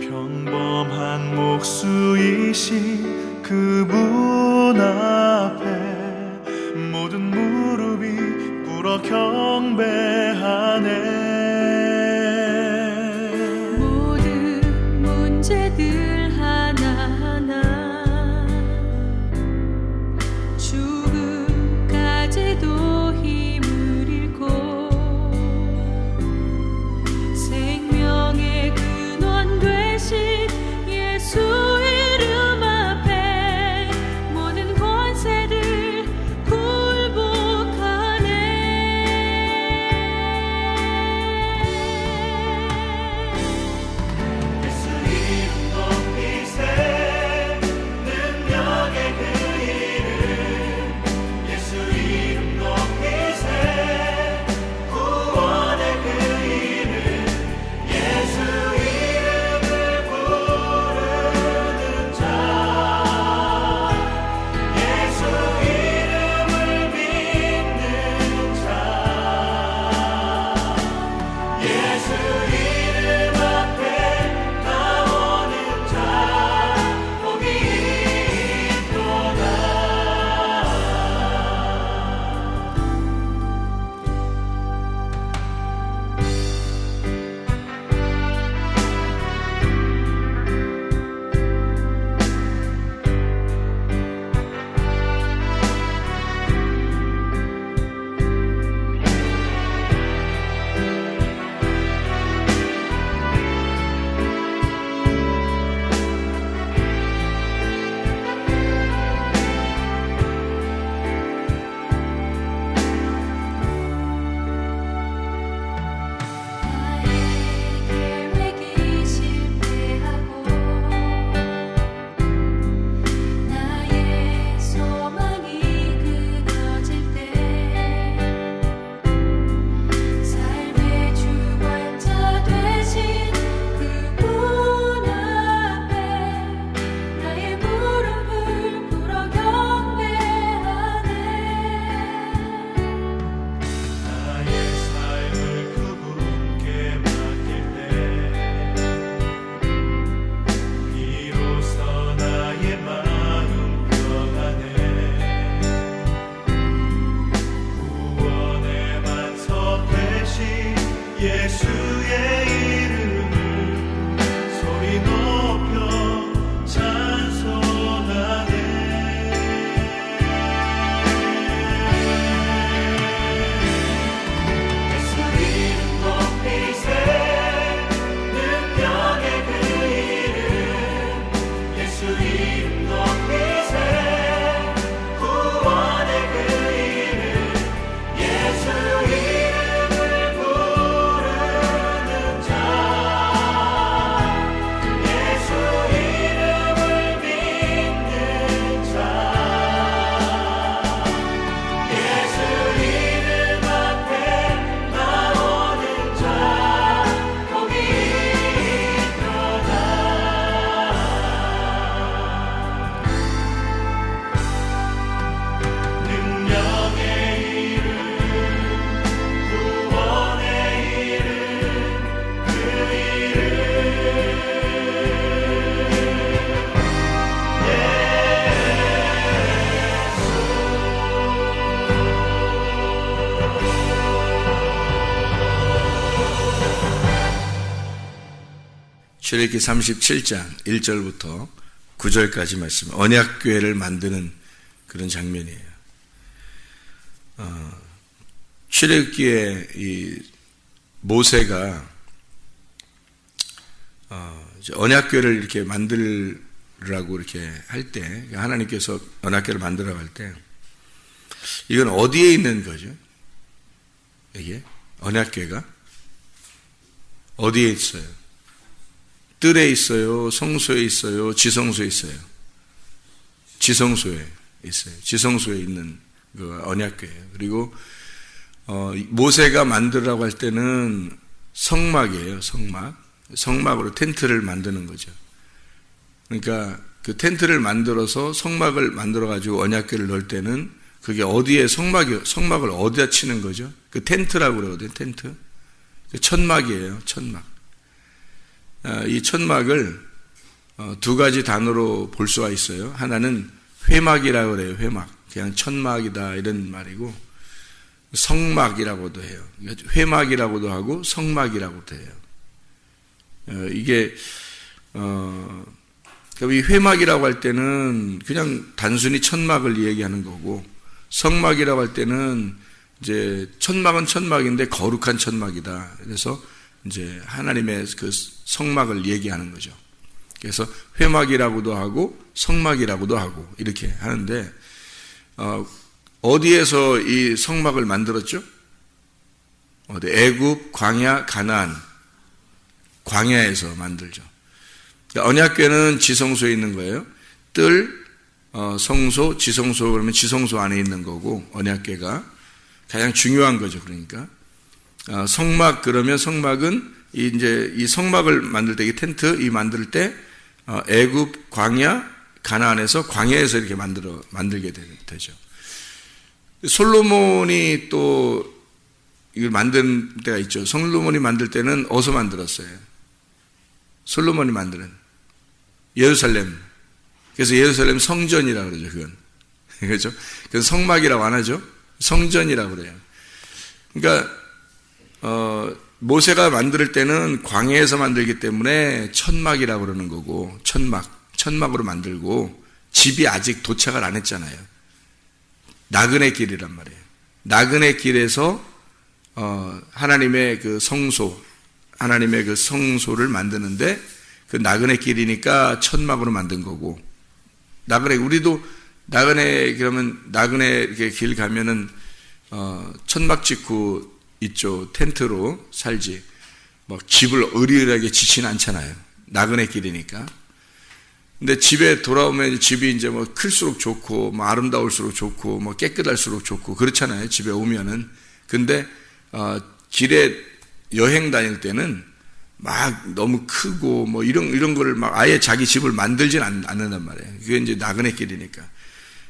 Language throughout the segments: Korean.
평범한 목수이신 그분 앞에 모든 무릎이 꿇어 경배하네. 모든 문제들 하나하나 죽음까지도 힘을 잃고 생명의 근원 되신 예수 이름 앞에 모든 권세들 굴복하네. 예수 이름 높이세 능력의 그 이름 예수 이름 높이세 구원의 그 이름 예수 이름을 부르는 자 예수 이름을 믿는 자 예수 이름 앞에 나오는 자 복이 있도다. 나의 계획이 실패하고 나의 소망이 끊어질 때 삶의 주관자 되신 그분 앞에 나의 무릎을 꿇어 경배하네. 나의 삶을 그분께 맡길 때 비로소 나의 마음 평안해. 구원의 만석 되신 예수의 이름을 소리 높여 찬송하네. 예수 이름 높이세 능력의 그 이름 예수 이름 높이세 구원의 그 이름 예수 이름을 부르는 자 예수 이름을 믿는 자 예수 이름 앞에 나오는 자 복이 있도다. 능력의 이름 구원의 이름 그 이름 출애굽기 37장 1절부터 9절까지 말씀, 언약궤를 만드는 그런 장면이에요. 출애굽기에 이 모세가 이제 언약궤를 이렇게 만들라고 이렇게 할 때, 하나님께서 언약궤를 만들라고 할 때, 이건 어디에 있는 거죠? 이게 언약궤가 어디에 있어요? 뜰에 있어요? 성소에 있어요? 지성소에 있어요? 지성소에 있어요. 지성소에 있는 그 언약궤예요. 그리고 모세가 만들라고 할 때는 성막이에요. 성막으로 텐트를 만드는 거죠. 그러니까 그 텐트를 만들어서 성막을 만들어 가지고 언약궤를 넣을 때는 그게 어디에 성막을 어디다 치는 거죠? 그 텐트라고 그러거든요. 텐트. 천막이에요. 천막. 이 천막을 두 가지 단어로 볼 수가 있어요. 하나는 회막이라고 그래요. 회막. 그냥 천막이다 이런 말이고, 성막이라고도 해요. 회막이라고도 하고 성막이라고도 해요. 이게 이 회막이라고 할 때는 그냥 단순히 천막을 얘기하는 거고, 성막이라고 할 때는 이제 천막은 천막인데 거룩한 천막이다. 그래서 이제 하나님의 그 성막을 얘기하는 거죠. 그래서 회막이라고도 하고 성막이라고도 하고 이렇게 하는데, 어디에서 이 성막을 만들었죠? 애굽, 광야, 가나안, 광야에서 만들죠. 언약궤는 지성소에 있는 거예요. 뜰, 성소, 지성소 그러면 지성소 안에 있는 거고, 언약궤가 가장 중요한 거죠. 그러니까 성막 그러면 성막은 이제 이 성막을 만들 때, 이 텐트 이 만들 때 애굽, 광야, 가나안에서 광야에서 이렇게 만들게 되죠. 솔로몬이 또 이걸 만든 때가 있죠. 솔로몬이 만들 때는 어디서 만들었어요? 솔로몬이 만드는 예루살렘. 그래서 예루살렘 성전이라고 그러죠. 그건. 그렇죠? 그래서 성막이라고 안 하죠. 성전이라고 그래요. 그러니까 모세가 만들 때는 광야에서 만들기 때문에 천막이라고 그러는 거고, 천막으로 만들고, 집이 아직 도착을 안 했잖아요. 나그네 길이란 말이에요. 나그네 길에서 하나님의 그 하나님의 그 성소를 만드는데, 그 나그네 길이니까 천막으로 만든 거고, 우리도 나그네 그러면 나그네 이렇게 길 가면은 천막 짓고 있죠. 텐트로 살지. 막 집을 으리으리하게 짓지는 않잖아요. 나그네 길이니까. 근데 집에 돌아오면 집이 이제 뭐 클수록 좋고, 뭐 아름다울수록 좋고, 뭐 깨끗할수록 좋고 그렇잖아요. 집에 오면은. 근데 길에 여행 다닐 때는 막 너무 크고 뭐 이런 거를 막 아예 자기 집을 만들진 않는단 말이에요. 그게 이제 나그네 길이니까.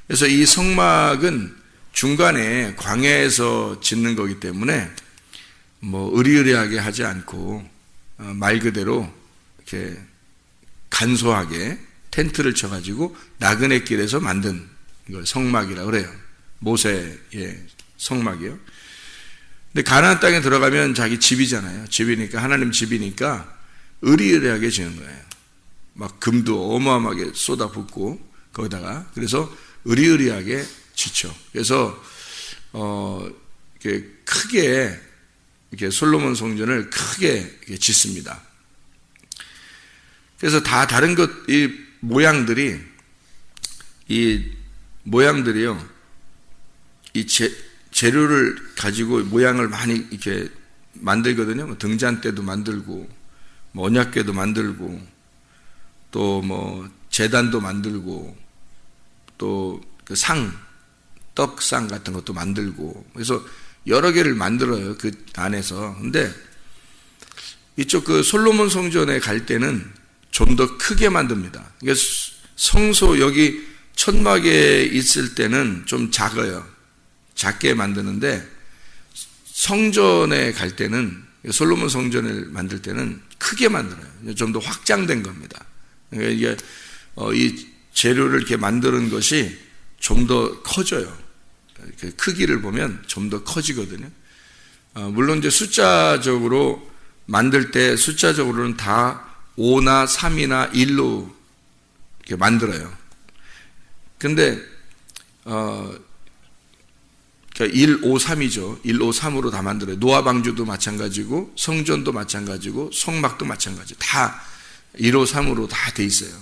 그래서 이 성막은 중간에 광야에서 짓는 거기 때문에 뭐 으리으리하게 하지 않고 말 그대로 이렇게 간소하게 텐트를 쳐가지고 나그네 길에서 만든 걸 성막이라고 그래요. 모세의 성막이요. 근데 가나안 땅에 들어가면 자기 집이잖아요. 집이니까, 하나님 집이니까 으리으리하게 지는 거예요. 막 금도 어마어마하게 쏟아붓고 거기다가, 그래서 으리으리하게 짓죠. 그래서 이렇게 크게 이렇게 솔로몬 성전을 크게 이렇게 짓습니다. 그래서 다 다른 이 모양들이요, 이 재료를 가지고 모양을 많이 이렇게 만들거든요. 뭐 등잔대도 만들고, 뭐 언약궤도 만들고, 또 뭐 제단도 만들고, 또 그 떡상 같은 것도 만들고, 그래서 여러 개를 만들어요. 그 안에서. 근데 이쪽 그 솔로몬 성전에 갈 때는 좀 더 크게 만듭니다. 그러니까 성소 여기 천막에 있을 때는 좀 작아요. 작게 만드는데 성전에 갈 때는, 솔로몬 성전을 만들 때는 크게 만들어요. 좀 더 확장된 겁니다. 그러니까 이게 이 재료를 이렇게 만드는 것이 좀 더 커져요. 크기를 보면 좀 더 커지거든요. 물론 이제 숫자적으로 만들 때 숫자적으로는 다 5나 3이나 1로 이렇게 만들어요. 근데 그러니까 1, 5, 3이죠. 1, 5, 3으로 다 만들어요. 노아 방주도 마찬가지고, 성전도 마찬가지고, 성막도 마찬가지. 다 1, 5, 3으로 다 돼 있어요.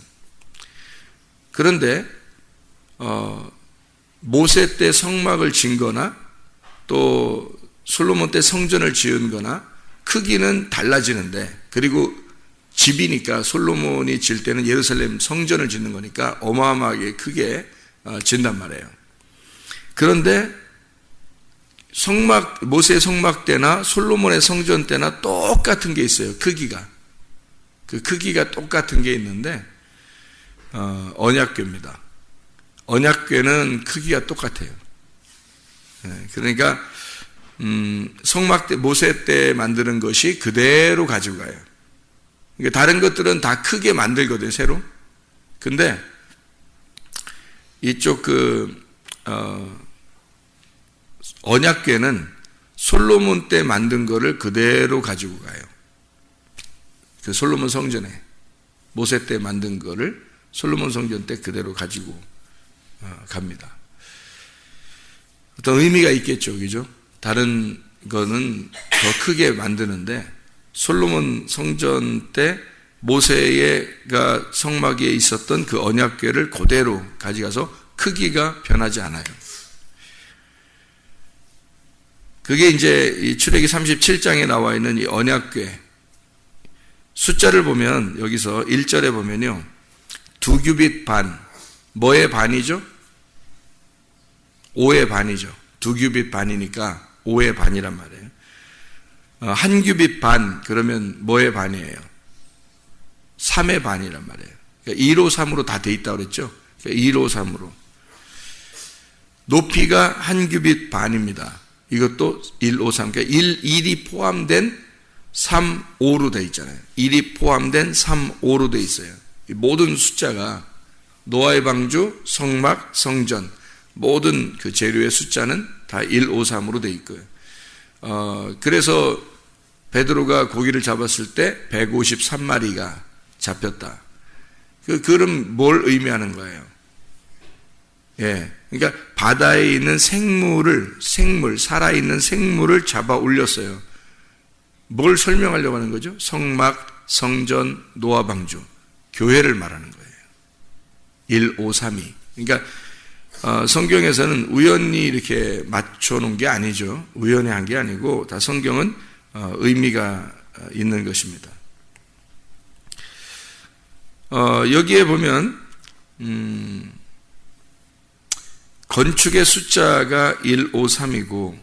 그런데 모세 때 성막을 진 거나 또 솔로몬 때 성전을 지은 거나 크기는 달라지는데, 그리고 집이니까 솔로몬이 질 때는 예루살렘 성전을 짓는 거니까 어마어마하게 크게 짓단 말이에요. 그런데 모세의 성막 때나 솔로몬의 성전 때나 똑같은 게 있어요. 크기가. 그 크기가 똑같은 게 있는데 언약궤입니다. 언약궤는 크기가 똑같아요. 그러니까 성막 때 모세 때 만드는 것이 그대로 가지고 가요. 그러니까 다른 것들은 다 크게 만들거든요, 새로. 근데 이쪽 언약궤는 솔로몬 때 만든 거를 그대로 가지고 가요. 그 솔로몬 성전에 모세 때 만든 거를 솔로몬 성전 때 그대로 가지고 갑니다. 어떤 의미가 있겠죠, 그죠? 다른 거는 더 크게 만드는데 솔로몬 성전 때 모세가 성막 위에 있었던 그 언약궤를 그대로 가져가서 크기가 변하지 않아요. 그게 이제 이 출애기 37장에 나와 있는 이 언약궤 숫자를 보면 여기서 1절에 보면요, 2규빗 반, 뭐의 반이죠? 5의 반이죠. 2규빗 반이니까 5의 반이란 말이에요. 1규빗 반 그러면 뭐의 반이에요? 3의 반이란 말이에요. 그러니까 1호 3으로 다 돼 있다고 그랬죠? 그러니까 1호 3으로. 높이가 1규빗 반입니다. 이것도 1, 5, 3. 그러니까 1이 포함된 3, 5로 돼 있잖아요. 1이 포함된 3, 5로 돼 있어요. 이 모든 숫자가 노아의 방주, 성막, 성전 모든 그 재료의 숫자는 다 1, 5, 3으로 돼 있고요. 그래서 베드로가 고기를 잡았을 때 153마리가 잡혔다. 그럼 뭘 의미하는 거예요? 예. 그러니까 바다에 있는 생물, 살아있는 생물을 잡아 올렸어요. 뭘 설명하려고 하는 거죠? 성막, 성전, 노아 방주, 교회를 말하는 거예요. 1, 5, 3, 2. 그러니까 성경에서는 우연히 이렇게 맞춰놓은 게 아니죠. 우연히 한 게 아니고 다 성경은 의미가 있는 것입니다. 여기에 보면 건축의 숫자가 1, 5, 3이고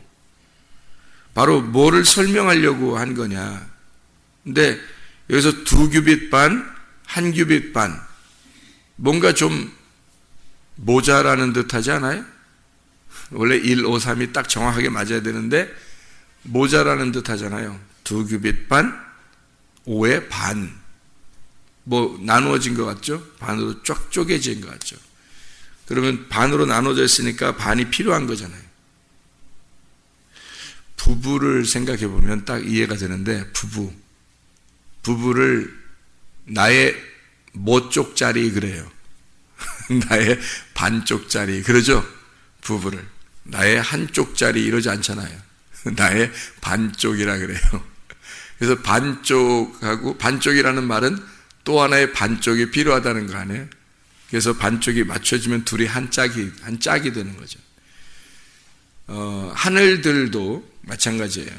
바로 뭐를 설명하려고 한 거냐. 근데 여기서 2규빗 반, 1규빗 반 뭔가 좀 모자라는 듯 하지 않아요? 원래 1, 5, 3이 딱 정확하게 맞아야 되는데 모자라는 듯 하잖아요. 2규빗 반, 5의 반. 뭐 나누어진 것 같죠? 반으로 쫙 쪼개진 것 같죠? 그러면 반으로 나눠져 있으니까 반이 필요한 거잖아요. 부부를 생각해 보면 딱 이해가 되는데 부부를 나의 뭐 쪽짜리 그래요. 나의 반쪽짜리 그러죠? 부부를 나의 한쪽짜리 이러지 않잖아요. 나의 반쪽이라 그래요. 그래서 반쪽하고 반쪽이라는 말은 또 하나의 반쪽이 필요하다는 거 아니에요? 그래서 반쪽이 맞춰지면 둘이 한 짝이 되는 거죠. 하늘들도 마찬가지예요.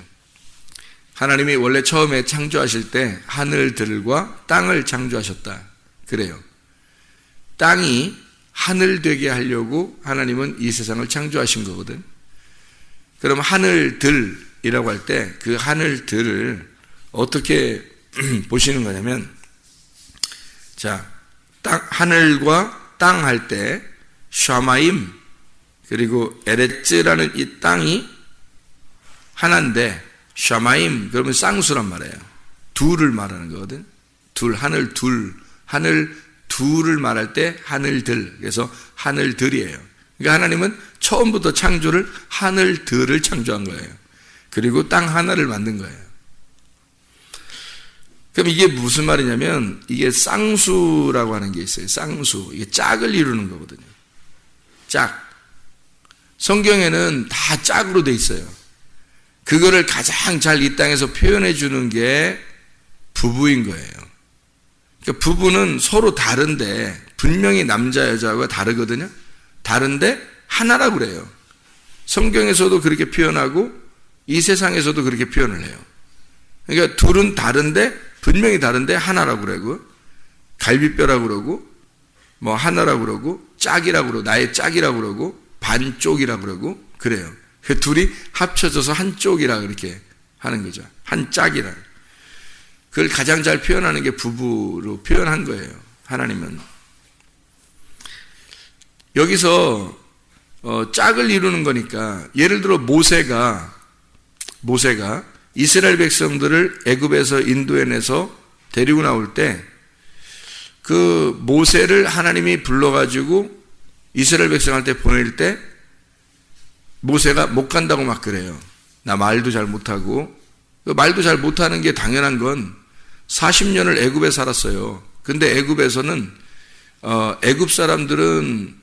하나님이 원래 처음에 창조하실 때 하늘들과 땅을 창조하셨다. 그래요. 땅이 하늘 되게 하려고 하나님은 이 세상을 창조하신 거거든. 그럼 하늘들이라고 할 때 그 하늘들을 어떻게 보시는 거냐면, 자, 하늘과 땅 할 때 샤마임 그리고 에레츠라는 이 땅이 하나인데, 샤마임 그러면 쌍수란 말이에요. 둘을 말하는 거거든. 하늘 둘을 말할 때 하늘들, 그래서 하늘들이에요. 그러니까 하나님은 처음부터 창조를 하늘들을 창조한 거예요. 그리고 땅 하나를 만든 거예요. 그럼 이게 무슨 말이냐면, 이게 쌍수라고 하는 게 있어요. 쌍수. 이게 짝을 이루는 거거든요. 짝. 성경에는 다 짝으로 돼 있어요. 그거를 가장 잘 이 땅에서 표현해 주는 게 부부인 거예요. 그러니까 부부는 서로 다른데, 분명히 남자 여자가 다르거든요. 다른데 하나라고 그래요. 성경에서도 그렇게 표현하고 이 세상에서도 그렇게 표현을 해요. 그러니까 둘은 다른데, 분명히 다른데 하나라고 그러고, 갈비뼈라고 그러고, 뭐 하나라고 그러고, 짝이라고 그러고, 나의 짝이라고 그러고, 반쪽이라고 그러고, 그래요. 그 둘이 합쳐져서 한쪽이라 그렇게 하는 거죠. 한 짝이라. 그걸 가장 잘 표현하는 게 부부로 표현한 거예요. 하나님은. 여기서 짝을 이루는 거니까, 예를 들어 모세가 이스라엘 백성들을 애굽에서 인도해내서 데리고 나올 때 그 모세를 하나님이 불러가지고 이스라엘 백성한테 보낼 때 모세가 못 간다고 막 그래요. 나 말도 잘 못하고. 말도 잘 못하는 게 당연한 건 40년을 애굽에 살았어요. 근데 애굽에서는 애굽 사람들은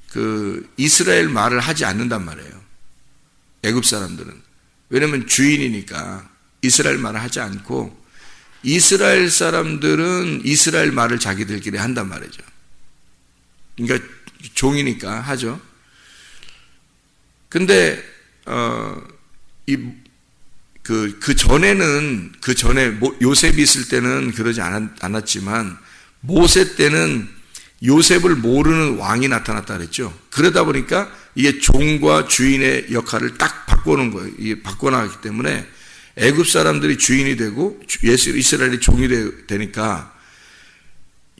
그 이스라엘 말을 하지 않는단 말이에요. 애굽 사람들은. 왜냐면 주인이니까 이스라엘 말을 하지 않고 이스라엘 사람들은 이스라엘 말을 자기들끼리 한단 말이죠. 그러니까 종이니까 하죠. 근데 그 전에 요셉이 있을 때는 그러지 않았지만 모세 때는 요셉을 모르는 왕이 나타났다 그랬죠. 그러다 보니까 이게 종과 주인의 역할을 딱 바꾸는 거예요. 이게 바꿔나갔기 때문에 애굽 사람들이 주인이 되고 이스라엘이 종이 되니까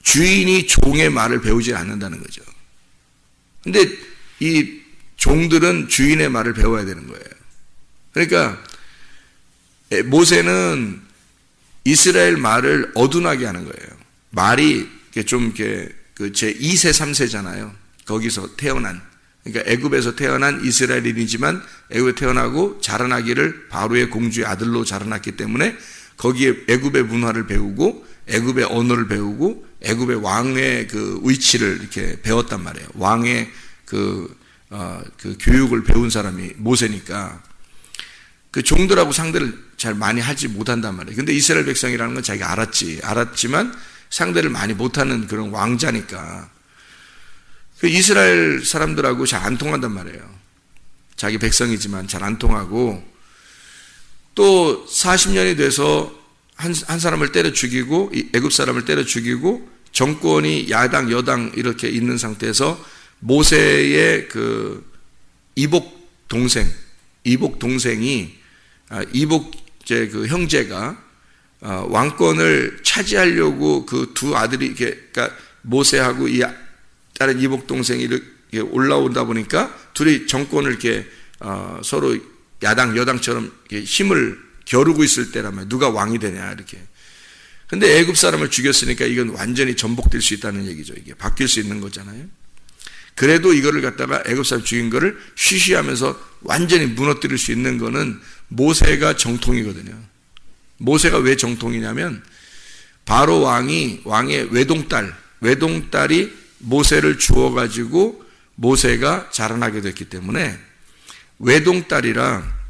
주인이 종의 말을 배우지 않는다는 거죠. 근데 이 종들은 주인의 말을 배워야 되는 거예요. 그러니까 모세는 이스라엘 말을 어둔하게 하는 거예요. 말이 좀 이렇게 제 2세, 3세잖아요. 거기서 태어난. 그러니까 애굽에서 태어난 이스라엘인이지만 애굽에 태어나고 자라나기를 바로의 공주의 아들로 자라났기 때문에 거기에 애굽의 문화를 배우고 애굽의 언어를 배우고 애굽의 왕의 그 위치를 이렇게 배웠단 말이에요. 왕의 그 교육을 배운 사람이 모세니까 그 종들하고 상대를 잘 많이 하지 못한단 말이에요. 근데 이스라엘 백성이라는 건 자기가 알았지만 상대를 많이 못하는 그런 왕자니까 그 이스라엘 사람들하고 잘 안 통한단 말이에요. 자기 백성이지만 잘 안 통하고 또 40년이 돼서 한 사람을 때려 죽이고 애굽 사람을 때려 죽이고 정권이 야당 여당 이렇게 있는 상태에서 모세의 그 이복 동생이 그 형제가 왕권을 차지하려고 그 두 아들이 그러니까 모세하고 이 다른 이복 동생이 이렇게 올라오다 보니까 둘이 정권을 이렇게 서로 야당 여당처럼 이렇게 힘을 겨루고 있을 때라면 누가 왕이 되냐 이렇게. 근데 애굽 사람을 죽였으니까 이건 완전히 전복될 수 있다는 얘기죠. 이게 바뀔 수 있는 거잖아요. 그래도 이거를 갖다가 애굽 사람 죽인 거를 쉬쉬하면서 완전히 무너뜨릴 수 있는 거는 모세가 정통이거든요. 모세가 왜 정통이냐면 바로 왕의 외동딸이 모세를 주어가지고 모세가 자라나게 됐기 때문에 외동딸이라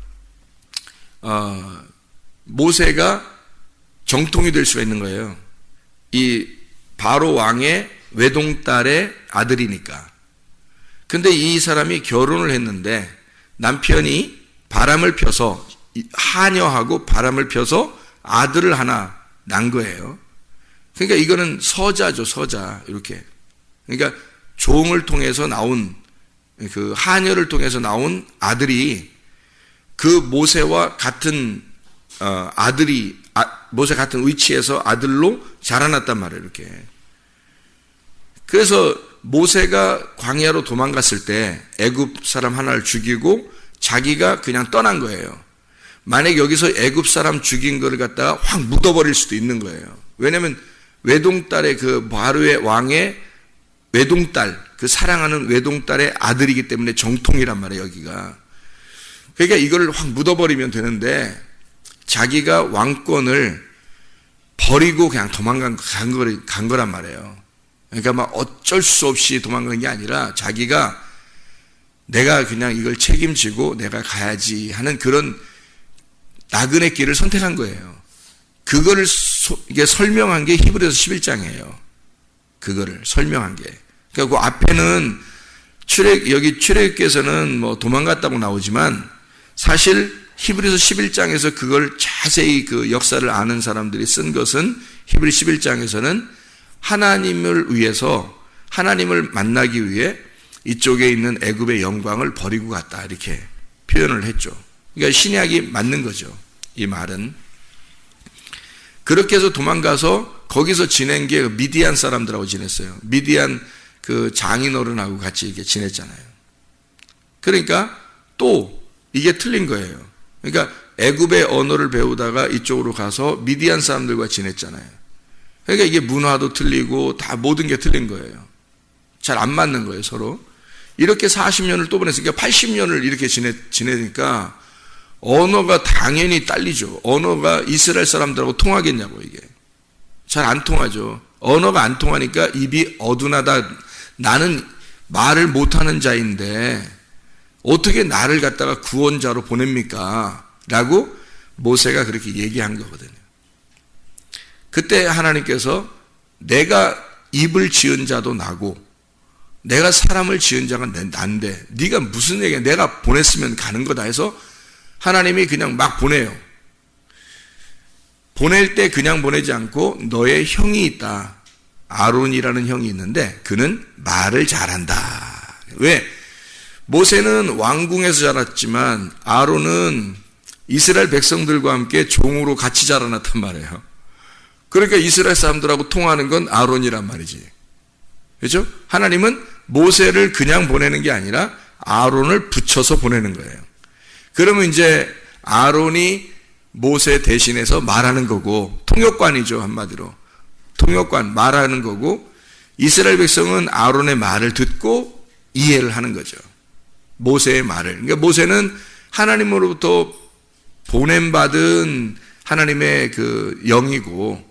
모세가 정통이 될 수가 있는 거예요. 이 바로 왕의 외동딸의 아들이니까. 근데 이 사람이 결혼을 했는데 남편이 바람을 펴서 하녀하고 바람을 펴서 아들을 하나 난 거예요. 그러니까 이거는 서자죠, 서자. 이렇게. 그러니까 종을 통해서 나온 그 하녀를 통해서 나온 아들이 그 모세와 같은 모세 같은 위치에서 아들로 자라났단 말이에요. 이렇게. 그래서 모세가 광야로 도망갔을 때 애굽 사람 하나를 죽이고 자기가 그냥 떠난 거예요. 만약 여기서 애굽 사람 죽인 거를 갖다가 확 묻어버릴 수도 있는 거예요. 왜냐하면 외동딸의 그 바로의 왕의 외동딸, 그 사랑하는 외동딸의 아들이기 때문에 정통이란 말이에요, 여기가. 그러니까 이걸 확 묻어버리면 되는데 자기가 왕권을 버리고 그냥 간 거란 말이에요. 그러니까 막 어쩔 수 없이 도망간 게 아니라 자기가 내가 그냥 이걸 책임지고 내가 가야지 하는 그런 나그네 길을 선택한 거예요. 그거를 이게 설명한 게 히브리서 11장이에요. 그거를 설명한 게. 그러니까 그 앞에는 여기 출애굽기에서는 뭐 도망갔다고 나오지만 사실 히브리서 11장에서 그걸 자세히 그 역사를 아는 사람들이 쓴 것은 히브리 11장에서는 하나님을 위해서 하나님을 만나기 위해 이쪽에 있는 애굽의 영광을 버리고 갔다 이렇게 표현을 했죠. 그러니까 신약이 맞는 거죠. 이 말은. 그렇게 해서 도망가서 거기서 지낸 게 미디안 사람들하고 지냈어요. 미디안 그 장인어른하고 같이 이렇게 지냈잖아요. 그러니까 또 이게 틀린 거예요. 그러니까 애굽의 언어를 배우다가 이쪽으로 가서 미디안 사람들과 지냈잖아요. 그러니까 이게 문화도 틀리고 다 모든 게 틀린 거예요. 잘 안 맞는 거예요, 서로. 이렇게 40년을 또 보냈으니까 80년을 이렇게 지내니까 언어가 당연히 딸리죠. 언어가 이스라엘 사람들하고 통하겠냐고, 이게. 잘 안 통하죠. 언어가 안 통하니까 입이 어둔하다. 나는 말을 못하는 자인데 어떻게 나를 갖다가 구원자로 보냅니까? 라고 모세가 그렇게 얘기한 거거든요. 그때 하나님께서 내가 입을 지은 자도 나고 내가 사람을 지은 자가 난데 네가 무슨 얘기야? 내가 보냈으면 가는 거다 해서 하나님이 그냥 막 보내요. 보낼 때 그냥 보내지 않고 너의 형이 있다. 아론이라는 형이 있는데 그는 말을 잘한다. 왜? 모세는 왕궁에서 자랐지만 아론은 이스라엘 백성들과 함께 종으로 같이 자라났단 말이에요. 그러니까 이스라엘 사람들하고 통하는 건 아론이란 말이지. 그렇죠? 하나님은 모세를 그냥 보내는 게 아니라 아론을 붙여서 보내는 거예요. 그러면 이제 아론이 모세 대신해서 말하는 거고, 통역관이죠, 한마디로. 통역관, 말하는 거고, 이스라엘 백성은 아론의 말을 듣고 이해를 하는 거죠. 모세의 말을. 그러니까 모세는 하나님으로부터 보냄받은 하나님의 그 영이고,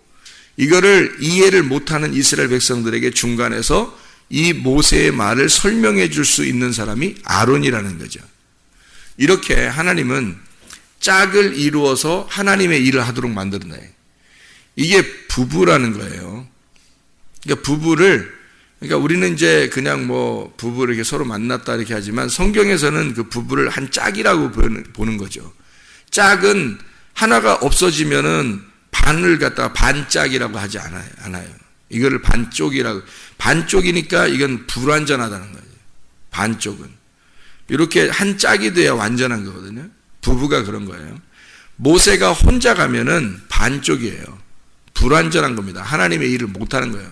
이거를 이해를 못하는 이스라엘 백성들에게 중간에서 이 모세의 말을 설명해 줄 수 있는 사람이 아론이라는 거죠. 이렇게 하나님은 짝을 이루어서 하나님의 일을 하도록 만들어놔요. 이게 부부라는 거예요. 그러니까 부부를, 그러니까 우리는 이제 그냥 뭐 부부를 이렇게 서로 만났다 이렇게 하지만 성경에서는 그 부부를 한 짝이라고 보는 거죠. 짝은 하나가 없어지면은 반을 갖다가 반짝이라고 하지 않아요. 이거를 반쪽이라고. 반쪽이니까 이건 불완전하다는 거죠. 반쪽은. 이렇게 한 짝이 돼야 완전한 거거든요. 부부가 그런 거예요. 모세가 혼자 가면은 반쪽이에요. 불완전한 겁니다. 하나님의 일을 못하는 거예요.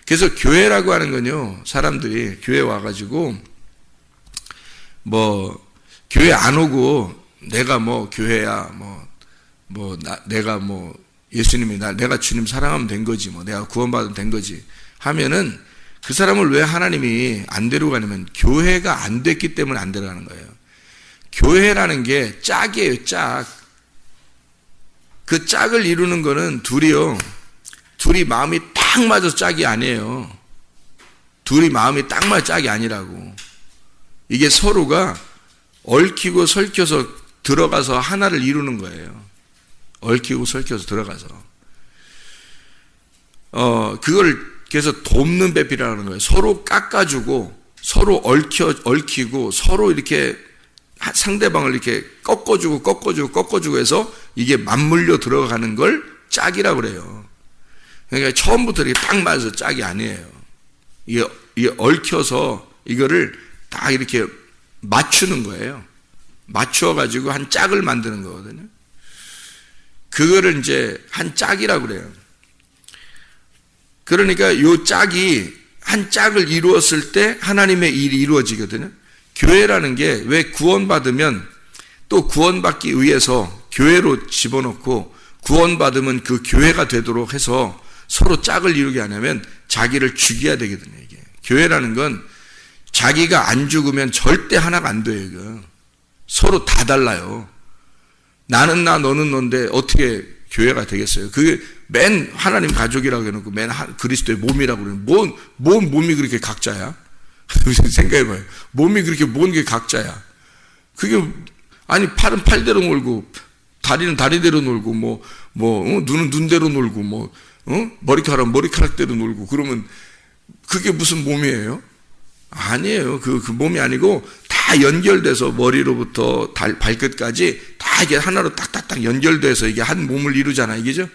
그래서 교회라고 하는 건요, 사람들이 교회 와가지고 뭐 교회 안 오고 내가 뭐 교회야 내가 뭐 예수님이 내가 주님 사랑하면 된 거지, 뭐 내가 구원받으면 된 거지 하면은 그 사람을 왜 하나님이 안 데려가냐면 교회가 안 됐기 때문에 안 데려가는 거예요. 교회라는 게 짝이에요, 짝. 그 짝을 이루는 거는 둘이 마음이 딱 맞아서 짝이 아니에요. 둘이 마음이 딱 맞아 짝이 아니라고. 이게 서로가 얽히고 설켜서 들어가서 하나를 이루는 거예요. 얽히고 설켜서 들어가서. 그걸 그래서 돕는 배필이라는 거예요. 서로 깎아주고, 서로 얽히고, 서로 이렇게 상대방을 이렇게 꺾어주고 해서 이게 맞물려 들어가는 걸 짝이라고 그래요. 그러니까 처음부터 이렇게 딱 맞아서 짝이 아니에요. 이게 얽혀서 이거를 딱 이렇게 맞추는 거예요. 맞추어가지고 한 짝을 만드는 거거든요. 그거를 이제 한 짝이라고 그래요. 그러니까 요 짝이 한 짝을 이루었을 때 하나님의 일이 이루어지거든요. 교회라는 게 왜 구원받으면 또 구원받기 위해서 교회로 집어넣고 구원받으면 그 교회가 되도록 해서 서로 짝을 이루게 하냐면 자기를 죽여야 되거든요. 이게 교회라는 건 자기가 안 죽으면 절대 하나가 안 돼요. 이거. 서로 다 달라요. 나는 나 너는 너인데 어떻게 교회가 되겠어요? 그게 맨 하나님 가족이라고 해놓고 맨 그리스도의 몸이라고 그러는 뭔 몸이 그렇게 각자야? 생각해봐요. 몸이 그렇게 뭔 게 각자야? 그게 아니 팔은 팔대로 놀고 다리는 다리대로 놀고 눈은 눈대로 놀고 머리카락은 머리카락대로 놀고 그러면 그게 무슨 몸이에요? 아니에요. 그 몸이 아니고 다 연결돼서 머리로부터 발끝까지 다 이게 하나로 딱딱딱 연결돼서 이게 한 몸을 이루잖아. 이게죠?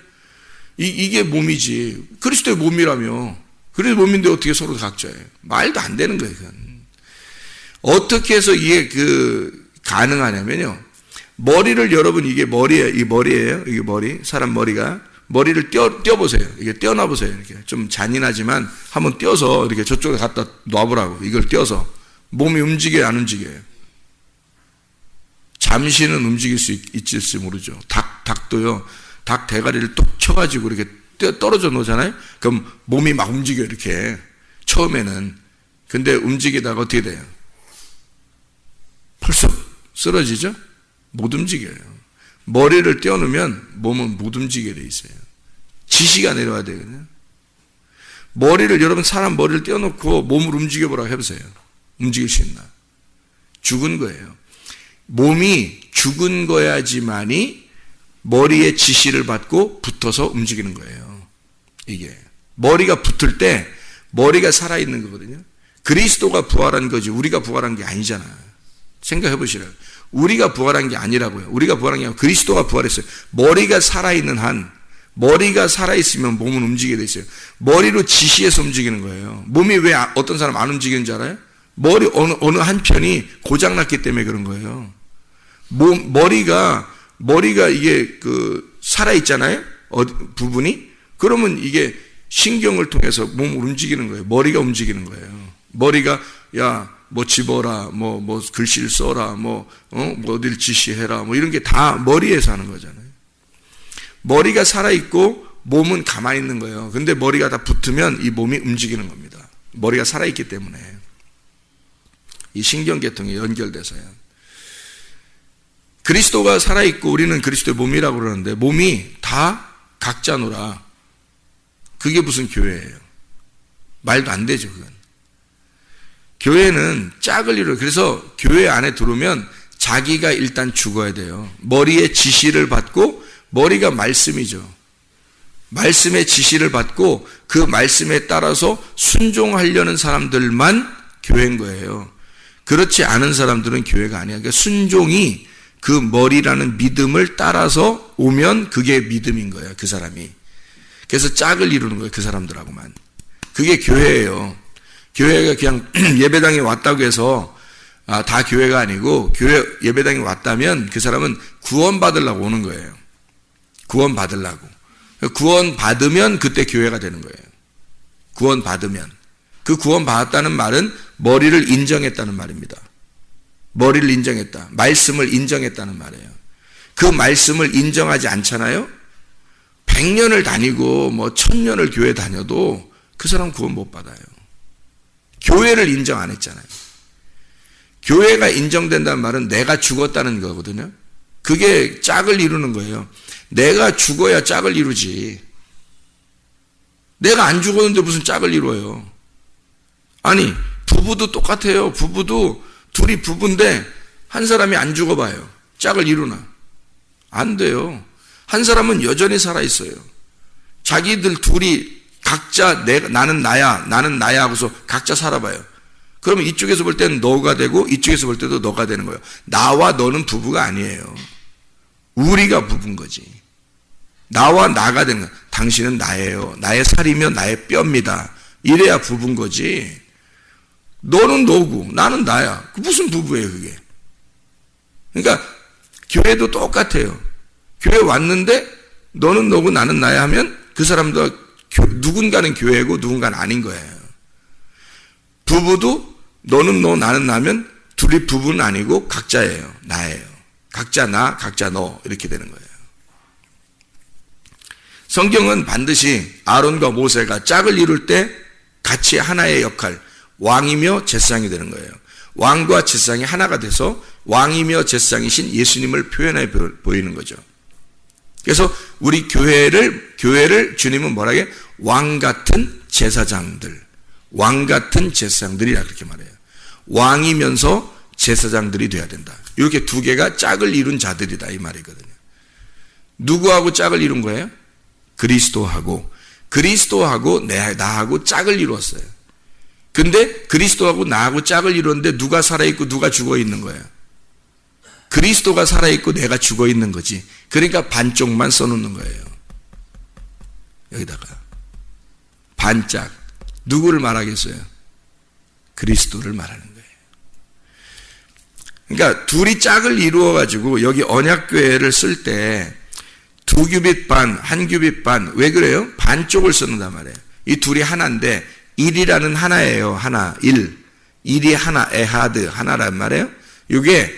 이게 몸이지. 그리스도의 몸이라며. 그래서 몸인데 어떻게 서로 각자예요? 말도 안 되는 거예요. 그건. 어떻게 해서 이게 가능하냐면요. 머리를 여러분 이게 머리예요. 이게 머리. 사람 머리를 떼어보세요. 이게 떼어놔보세요. 이렇게. 좀 잔인하지만 한번 떼어서 이렇게 저쪽에 갖다 놔보라고. 이걸 떼어서. 몸이 움직여요, 안 움직여요? 잠시는 움직일 수 있을지 모르죠. 닭도요. 닭 대가리를 뚝 쳐가지고 이렇게 떨어져 놓잖아요. 그럼 몸이 막 움직여 이렇게 처음에는. 근데 움직이다가 어떻게 돼요? 벌써 쓰러지죠? 못 움직여요. 머리를 떼어놓으면 몸은 못 움직이게 돼 있어요. 지시가 내려와야 되거든요. 머리를, 여러분 사람 머리를 떼어놓고 몸을 움직여보라고 해보세요. 움직일 수 있나? 죽은 거예요. 몸이 죽은 거야지만이 머리의 지시를 받고 붙어서 움직이는 거예요. 이게 머리가 붙을 때 머리가 살아있는 거거든요. 그리스도가 부활한 거지 우리가 부활한 게 아니잖아. 생각해 보시라고. 우리가 부활한 게 아니라고요. 우리가 부활한 게 아니라 그리스도가 부활했어요. 머리가 살아있는 한, 머리가 살아있으면 몸은 움직이게 돼 있어요. 머리로 지시해서 움직이는 거예요. 몸이 왜 어떤 사람 안 움직이는지 알아요? 머리 어느 한편이 고장났기 때문에 그런 거예요. 머리가 이게 살아있잖아요? 부분이? 그러면 이게 신경을 통해서 몸을 움직이는 거예요. 머리가 움직이는 거예요. 머리가, 야, 뭐 집어라, 뭐 글씨를 써라, 뭐 어디를 지시해라, 뭐 이런 게 다 머리에서 하는 거잖아요. 머리가 살아있고 몸은 가만히 있는 거예요. 근데 머리가 다 붙으면 이 몸이 움직이는 겁니다. 머리가 살아있기 때문에. 이 신경계통이 연결돼서요. 그리스도가 살아있고 우리는 그리스도의 몸이라고 그러는데 몸이 다 각자노라. 그게 무슨 교회예요? 말도 안 되죠, 그건. 교회는 짝을 이루어요. 그래서 교회 안에 들어오면 자기가 일단 죽어야 돼요. 머리의 지시를 받고, 머리가 말씀이죠. 말씀의 지시를 받고 그 말씀에 따라서 순종하려는 사람들만 교회인 거예요. 그렇지 않은 사람들은 교회가 아니야. 그러니까 순종이 그 머리라는 믿음을 따라서 오면 그게 믿음인 거예요, 그 사람이. 그래서 짝을 이루는 거예요, 그 사람들하고만. 그게 교회예요. 교회가 그냥 예배당에 왔다고 해서 다 교회가 아니고, 교회 예배당에 왔다면 그 사람은 구원 받으려고 오는 거예요. 구원 받으려고. 구원 받으면 그때 교회가 되는 거예요. 구원 받으면. 그 구원 받았다는 말은 머리를 인정했다는 말입니다. 머리를 인정했다. 말씀을 인정했다는 말이에요. 그 말씀을 인정하지 않잖아요? 100년을 다니고 1000년을 교회 다녀도 그 사람 구원 못 받아요. 교회를 인정 안 했잖아요. 교회가 인정된다는 말은 내가 죽었다는 거거든요. 그게 짝을 이루는 거예요. 내가 죽어야 짝을 이루지. 내가 안 죽었는데 무슨 짝을 이루어요. 아니, 부부도 똑같아요. 부부도 둘이 부부인데 한 사람이 안 죽어봐요. 짝을 이루나? 안 돼요. 한 사람은 여전히 살아있어요. 자기들 둘이 각자 나는 나야 하고서 각자 살아봐요. 그러면 이쪽에서 볼 때는 너가 되고 이쪽에서 볼 때도 너가 되는 거예요. 나와 너는 부부가 아니에요. 우리가 부부인 거지. 나와 나가 되는 거예요. 당신은 나예요. 나의 살이며 나의 뼈입니다. 이래야 부부인 거지. 너는 너고 나는 나야. 무슨 부부예요 그게. 그러니까 교회도 똑같아요. 교회 왔는데 너는 너고 나는 나야 하면 그 사람도 누군가는 교회고 누군가는 아닌 거예요. 부부도 너는 너 나는 나면 둘이 부부는 아니고 각자예요. 나예요. 각자 나 각자 너 이렇게 되는 거예요. 성경은 반드시 아론과 모세가 짝을 이룰 때 같이 하나의 역할, 왕이며 제사장이 되는 거예요. 왕과 제사장이 하나가 돼서 왕이며 제사장이신 예수님을 표현해 보이는 거죠. 그래서 우리 교회를 주님은 뭐라 해? 왕 같은 제사장들, 왕 같은 제사장들이라 그렇게 말해요. 왕이면서 제사장들이 돼야 된다. 이렇게 두 개가 짝을 이룬 자들이다 이 말이거든요. 누구하고 짝을 이룬 거예요? 그리스도하고 나하고 짝을 이루었어요. 근데 그리스도하고 나하고 짝을 이루었는데 누가 살아있고 누가 죽어있는 거예요? 그리스도가 살아있고 내가 죽어있는 거지. 그러니까 반쪽만 써놓는 거예요. 여기다가 반짝. 누구를 말하겠어요? 그리스도를 말하는 거예요. 그러니까 둘이 짝을 이루어가지고 여기 언약궤를 쓸 때 2규빗 반, 1규빗 반. 왜 그래요? 반쪽을 쓰는단 말이에요. 이 둘이 하나인데 1이라는 하나예요. 하나, 1. 1이 하나, 에하드, 하나란 말이에요. 이게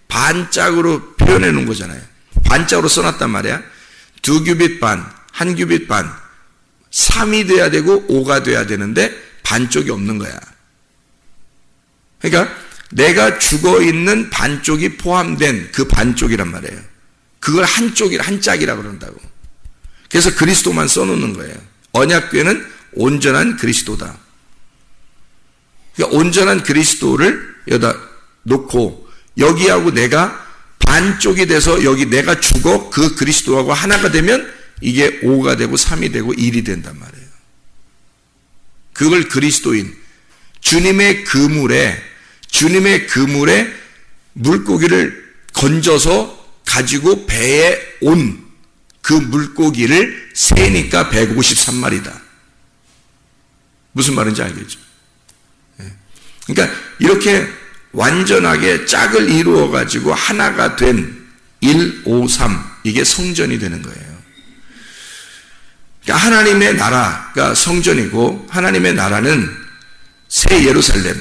반짝으로 표현해 놓은 거잖아요. 반짝으로 써놨단 말이야. 2규빗 반, 1규빗 반. 3이 돼야 되고 5가 돼야 되는데 반쪽이 없는 거야. 그러니까 내가 죽어있는 반쪽이 포함된 그 반쪽이란 말이에요. 그걸 한 짝이라고 그런다고. 그래서 그리스도만 써놓는 거예요. 언약궤는 온전한 그리스도다. 그러니까 온전한 그리스도를 여기다 놓고 여기하고 내가 반쪽이 돼서 여기 내가 죽어 그 그리스도하고 하나가 되면 이게 5가 되고 3이 되고 1이 된단 말이에요. 그걸 그리스도인, 주님의 그물에 물고기를 건져서 가지고 배에 온 그 물고기를 세니까 153마리다. 무슨 말인지 알겠죠? 그러니까 이렇게 완전하게 짝을 이루어 가지고 하나가 된 1, 5, 3 이게 성전이 되는 거예요. 그러니까 하나님의 나라가 성전이고 하나님의 나라는 새 예루살렘,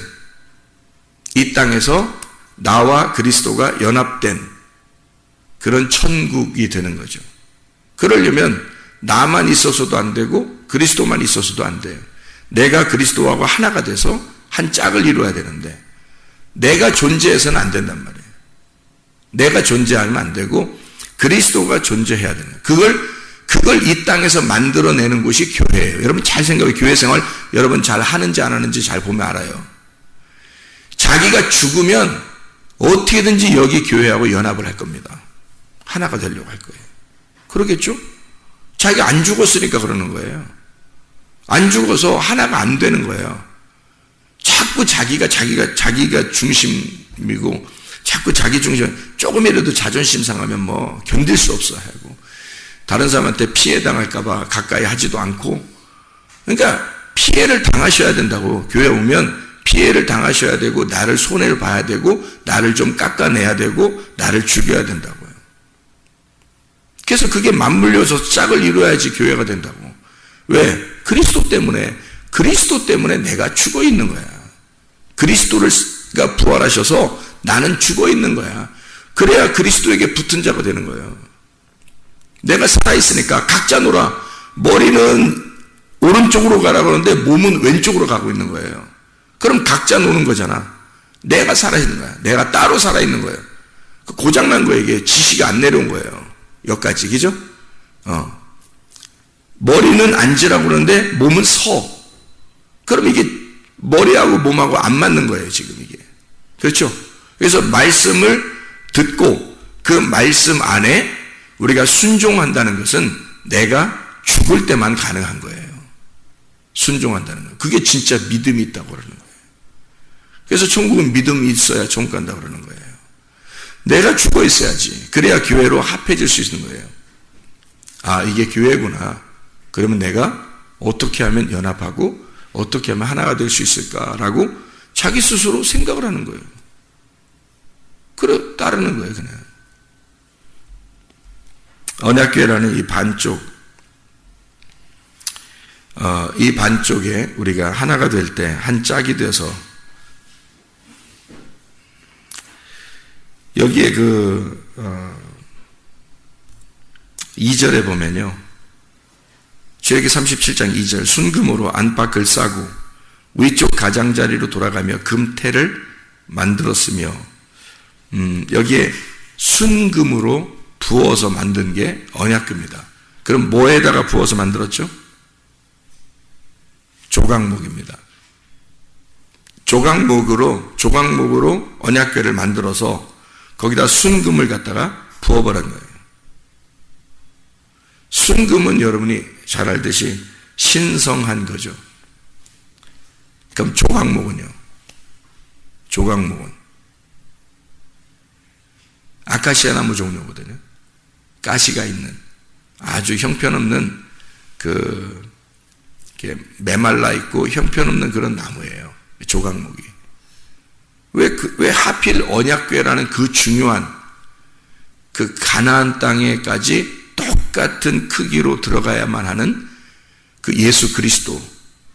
이 땅에서 나와 그리스도가 연합된 그런 천국이 되는 거죠. 그러려면 나만 있어서도 안 되고 그리스도만 있어서도 안 돼요. 내가 그리스도하고 하나가 돼서 한 짝을 이루어야 되는데 내가 존재해서는 안 된단 말이에요. 내가 존재하면 안 되고 그리스도가 존재해야 되는 거예요. 그걸 이 땅에서 만들어내는 곳이 교회예요. 여러분 잘 생각해요. 교회 생활 여러분 잘 하는지 안 하는지 잘 보면 알아요. 자기가 죽으면 어떻게든지 여기 교회하고 연합을 할 겁니다. 하나가 되려고 할 거예요. 그러겠죠? 자기가 안 죽었으니까 그러는 거예요. 안 죽어서 하나가 안 되는 거예요. 자꾸 자기가 중심이고 자꾸 자기 중심, 조금이라도 자존심 상하면 뭐 견딜 수 없어 하고 다른 사람한테 피해 당할까봐 가까이 하지도 않고, 그러니까 피해를 당하셔야 된다고. 교회 오면 피해를 당하셔야 되고 나를 손해를 봐야 되고 나를 좀 깎아내야 되고 나를 죽여야 된다고요. 그래서 그게 맞물려서 짝을 이루어야지 교회가 된다고. 왜? 그리스도 때문에 내가 죽어 있는 거야. 그리스도가 부활하셔서 나는 죽어 있는 거야. 그래야 그리스도에게 붙은 자가 되는 거예요. 내가 살아있으니까 각자 놀아. 머리는 오른쪽으로 가라고 하는데 몸은 왼쪽으로 가고 있는 거예요. 그럼 각자 노는 거잖아. 내가 살아있는 거야. 내가 따로 살아있는 거예요. 고장난 거예요. 이게 지시가 안 내려온 거예요. 여기까지, 그죠? 머리는 앉으라고 그러는데 몸은 서. 그럼 이게 머리하고 몸하고 안 맞는 거예요, 지금 이게. 그렇죠? 그래서 말씀을 듣고 그 말씀 안에 우리가 순종한다는 것은 내가 죽을 때만 가능한 거예요. 순종한다는 거예요. 그게 진짜 믿음이 있다고 그러는 거예요. 그래서 천국은 믿음이 있어야 천국 간다고 그러는 거예요. 내가 죽어 있어야지. 그래야 교회로 합해질 수 있는 거예요. 아, 이게 교회구나. 그러면 내가 어떻게 하면 연합하고 어떻게 하면 하나가 될 수 있을까라고 자기 스스로 생각을 하는 거예요. 그래 따르는 거예요, 그냥. 언약궤라는 이 반쪽에 우리가 하나가 될 때 한 짝이 돼서 여기에 2절에 보면요. 출애굽기 37장 2절 순금으로 안팎을 싸고 위쪽 가장자리로 돌아가며 금태를 만들었으며 여기에 순금으로 부어서 만든 게 언약궤입니다. 그럼 뭐에다가 부어서 만들었죠? 조각목입니다. 조각목으로 언약궤를 만들어서 거기다 순금을 갖다가 부어버린 거예요. 순금은 여러분이 잘 알듯이 신성한 거죠. 그럼 조각목은 아카시아 나무 종류거든요. 가시가 있는 아주 형편없는 메말라 있고 형편없는 그런 나무예요. 조각목이. 왜 하필 언약궤라는 그 중요한 그 가나안 땅에까지 똑같은 크기로 들어가야만 하는 그 예수 그리스도,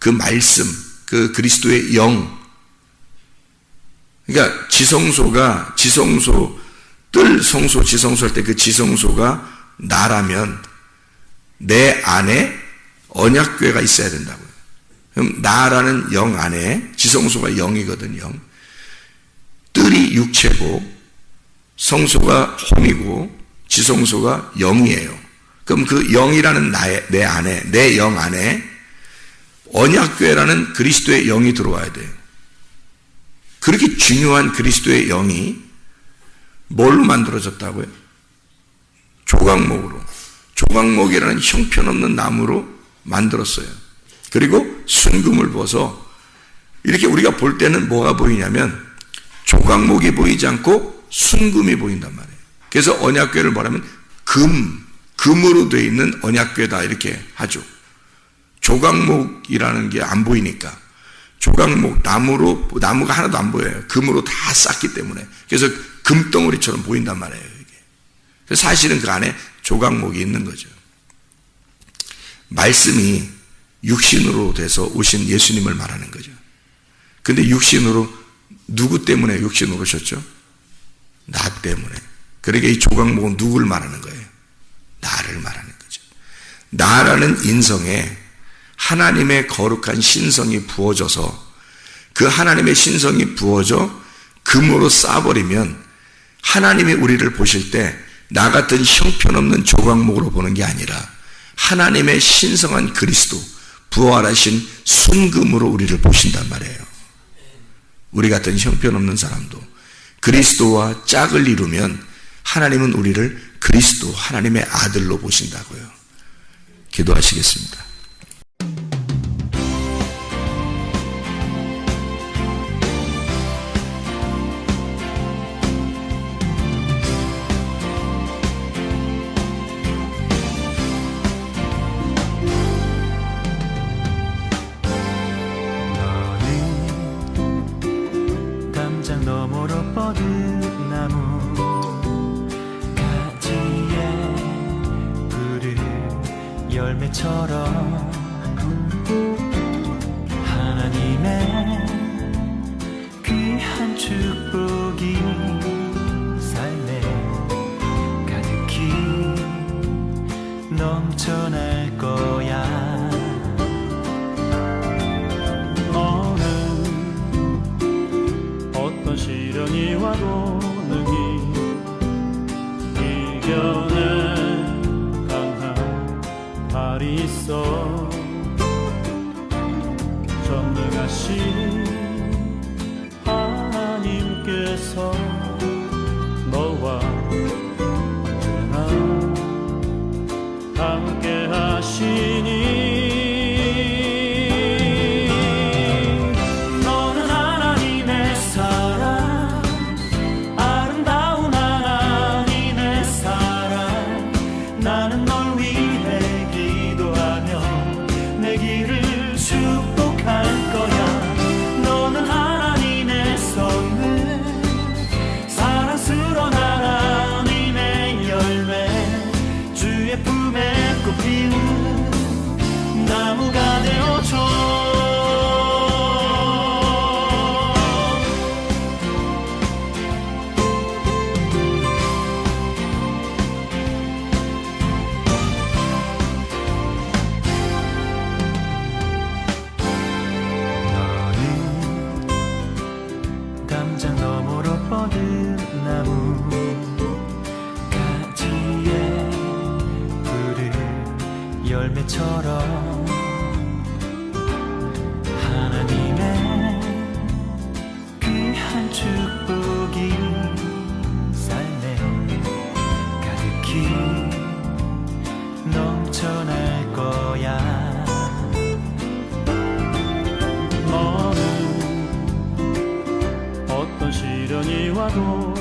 그 말씀, 그 그리스도의 영. 그러니까 지성소 할 때 그 지성소가 나라면 내 안에 언약궤가 있어야 된다고요. 그럼 나라는 영 안에, 지성소가 영이거든요. 뜰이 육체고 성소가 혼이고 지성소가 영이에요. 그럼 그 영이라는 내 안에, 내 영 안에 언약궤라는 그리스도의 영이 들어와야 돼요. 그렇게 중요한 그리스도의 영이 뭘로 만들어졌다고요? 조각목으로. 조각목이라는 형편없는 나무로 만들었어요. 그리고 순금을 부어서 이렇게 우리가 볼 때는 뭐가 보이냐면 조각목이 보이지 않고 순금이 보인단 말이에요. 그래서 언약궤를 뭐라면 금으로 되어 있는 언약궤다 이렇게 하죠. 조각목이라는 게 안 보이니까 조각목, 나무가 하나도 안 보여요. 금으로 다 쌌기 때문에. 그래서 금덩어리처럼 보인단 말이에요. 이게. 그래서 사실은 그 안에 조각목이 있는 거죠. 말씀이 육신으로 돼서 오신 예수님을 말하는 거죠. 근데 육신으로, 누구 때문에 육신으로 오셨죠? 나 때문에. 그러니까 이 조각목은 누구를 말하는 거예요? 나를 말하는 거죠. 나라는 인성에 하나님의 거룩한 신성이 부어져서 그 하나님의 신성이 부어져 금으로 쌓아버리면 하나님이 우리를 보실 때 나 같은 형편없는 조각목으로 보는 게 아니라 하나님의 신성한 그리스도, 부활하신 순금으로 우리를 보신단 말이에요. 우리 같은 형편없는 사람도 그리스도와 짝을 이루면 하나님은 우리를 그리스도, 하나님의 아들로 보신다고요. 기도하시겠습니다. 담장 너머로 뻗은 나무 가지에 푸른 열매처럼 하나님의 귀한 축복이 삶에 가득히 넘쳐날 거야. 어떤 시련이 와도 능히 이겨낸 강한 발이 있어. 전능하신 하나님께서 너와 언제나 함께 하시니 나무가 되어줘. 너는 담장 너머로 뻗은 나무 가지에 푸른 열매처럼 하나님의 귀한 축복이 삶에 가득히 넘쳐날 거야. 너는 어떤 시련이 와도